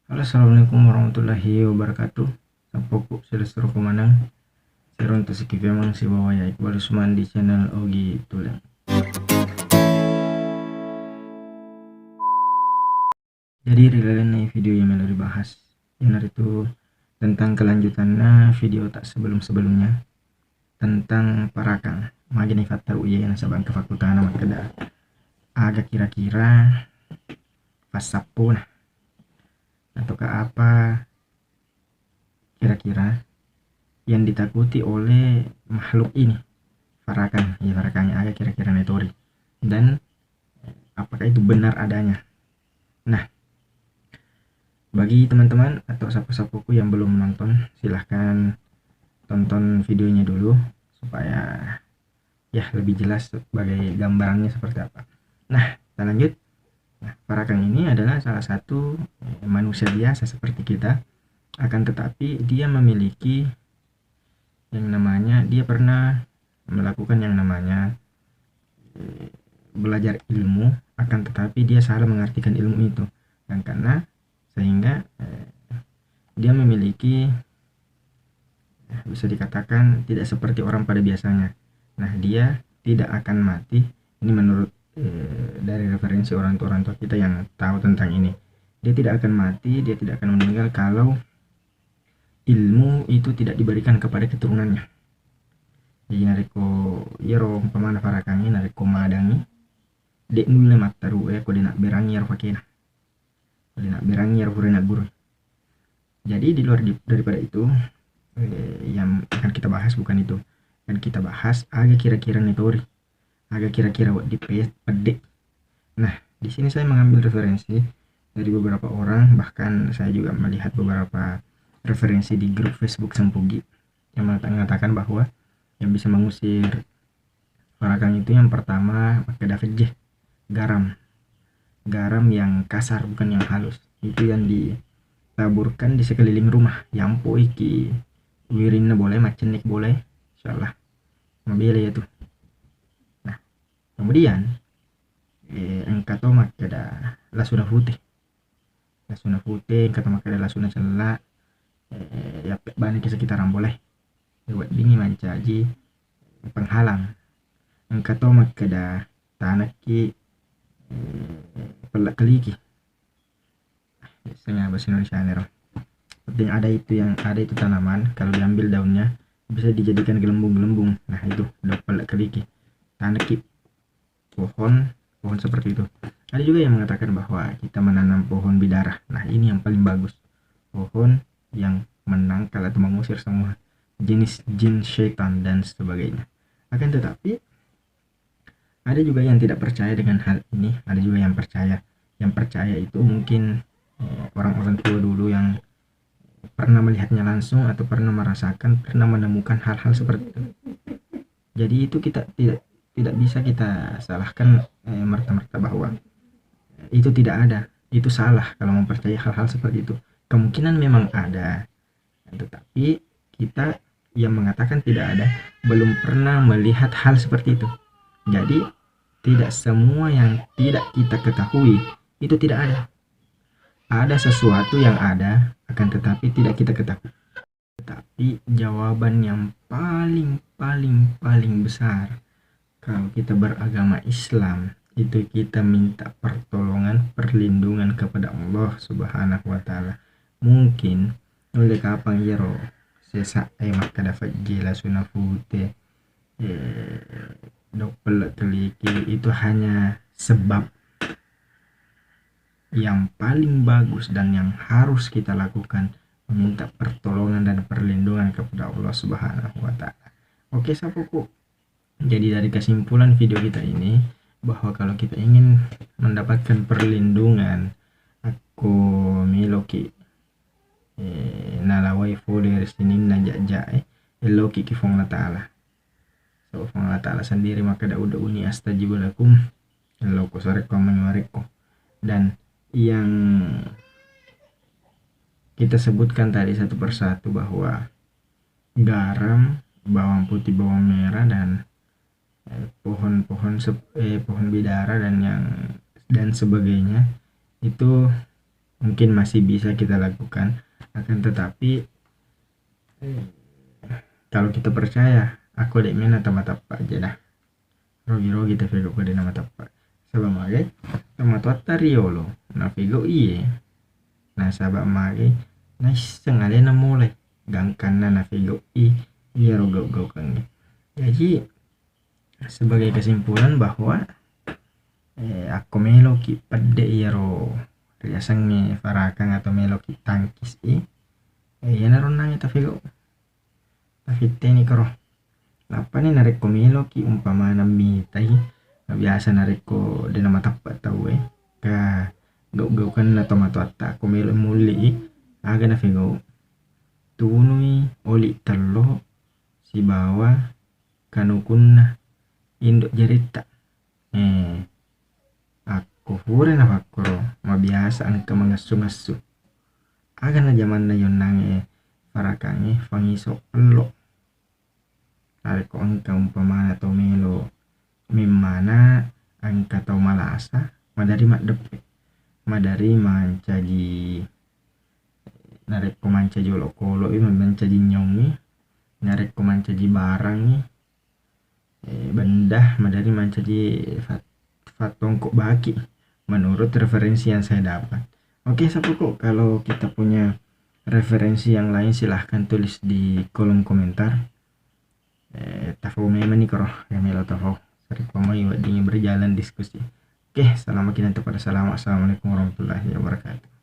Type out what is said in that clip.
Halo, assalamualaikum warahmatullahi wabarakatuh. Sampokku sudah suruh kumanang. Seron to sikip memang si bawa ya Iqbal Usman di channel Ogi Tulen. Jadi rilain video yang mau dibahas. Yang itu tentang kelanjutannya video tak sebelumnya tentang parakang. Magini fatar uya yang sabang ke fakultana makada. Agak kira-kira pasapun ataukah apa kira-kira yang ditakuti oleh makhluk ini, Farakan ya, Farakan yang ada kira-kira Netori, dan apakah itu benar adanya. Nah, bagi teman-teman atau sapu-sapuku yang belum nonton, silahkan tonton videonya dulu supaya ya lebih jelas sebagai gambarannya seperti apa. Nah, kita lanjut. Nah, Farakan ini adalah salah satu manusia biasa seperti kita, akan tetapi dia memiliki yang namanya, dia pernah melakukan yang namanya belajar ilmu, akan tetapi dia salah mengartikan ilmu itu, dan karena sehingga dia memiliki bisa dikatakan tidak seperti orang pada biasanya. Nah, dia tidak akan mati. Ini menurut dari referensi orang tua kita yang tahu tentang ini. Dia tidak akan mati, dia tidak akan meninggal kalau ilmu itu tidak diberikan kepada keturunannya. Jadi nariko yero pemana farakangi nariko madangi dek nulle mataru ko nak berangi yar fakena, nak berangi yar nak buru. Jadi di luar daripada itu yang akan kita bahas bukan itu, dan kita bahas agak kira-kira netori, agak kira-kira di pedek. Nah, di sini saya mengambil referensi dari beberapa orang, bahkan saya juga melihat beberapa referensi di grup Facebook Sempugi yang mengatakan bahwa yang bisa mengusir Farakan itu yang pertama pakai David garam yang kasar, bukan yang halus. Itu yang ditaburkan di sekeliling rumah, yang iki wirinna boleh, macenik boleh, insyaallah mabele ya tuh. Nah, kemudian engkau makada lasuna putih engkau makada lasuna cela ya banyak di sekitaran boleh buat bingi mancaji penghalang. Engkau makada tanaki pelak keliki, biasanya bahasa Indonesia nero. Penting ada itu, yang ada itu tanaman kalau diambil daunnya bisa dijadikan gelembung-gelembung. Nah, itu pelak keliki, tanaki pohon seperti itu. Ada juga yang mengatakan bahwa kita menanam pohon bidara. Nah, ini yang paling bagus, pohon yang menangkal atau mengusir semua jenis jin, syaitan dan sebagainya. Akan tetapi ada juga yang tidak percaya dengan hal ini, ada juga yang percaya. Yang percaya itu mungkin orang-orang tua dulu yang pernah melihatnya langsung atau pernah merasakan, pernah menemukan hal-hal seperti itu. Jadi itu kita tidak bisa kita salahkan merta-merta bahwa itu tidak ada, itu salah kalau mempercayai hal-hal seperti itu. Kemungkinan memang ada, tetapi kita yang mengatakan tidak ada belum pernah melihat hal seperti itu. Jadi tidak semua yang tidak kita ketahui itu tidak ada. Ada sesuatu yang ada akan tetapi tidak kita ketahui. Tetapi jawaban yang paling besar kalau kita beragama Islam itu kita minta pertolongan, perlindungan kepada Allah Subhanahu wa taala. Mungkin oleh kapang yero sesa maka dapat jela sunafute dokpel teliki, itu hanya sebab yang paling bagus dan yang harus kita lakukan, meminta pertolongan dan perlindungan kepada Allah Subhanahu wa taala. Oke sapuku, jadi dari kesimpulan video kita ini bahwa kalau kita ingin mendapatkan perlindungan, aku miloki nalawai dari sini najak eloki kifong ta'ala. So Allah ta'ala sendiri maka udah uni astajibu lakum loko soreko menyuareko. Dan yang kita sebutkan tadi satu persatu bahwa garam, bawang putih, bawang merah, dan pohon bidara dan sebagainya itu mungkin masih bisa kita lakukan. Akan tetapi kalau kita percaya aku dek mena tama tappa aja dah rogi-rogi te fego ko de nama tappa sabab mage tama tuatta riolo na fego iye na sabab mage na iseng ale na mulai gangkan na fego iya rogau-gau kan. Jadi sebagai kesimpulan bahwa aku melo ki padde iya ro riasange farakang atau melo ki tangkis iya naron nang ta fego tafitteni karo lapane narekko melo ki umpamana mitai biasa narekko de nama tappa tau ka gau-gau kan na tomato atta ko melo muli aga na fego tunui oli tello si bawa kanukunna induk jarita aku hure na fakoro mabiasa angka mangasu-ngasu aga na zaman na yon nange farakange fangiso elo narekko angka umpamana to melo mimmana angka tau malasa madari maddepe madari mancaji narekko mancaji olo-kolo mancaji nyongi narekko mancaji barang benda madari mancaji fatongkok baki menurut referensi yang saya dapat. Oke Sapuku, kalau kita punya referensi yang lain silahkan tulis di kolom komentar. Tafau memang nih karo yang melo tafau sering pamai dingin berjalan diskusi. Oke, selamat kita pada salam. Assalamualaikum warahmatullahi wabarakatuh.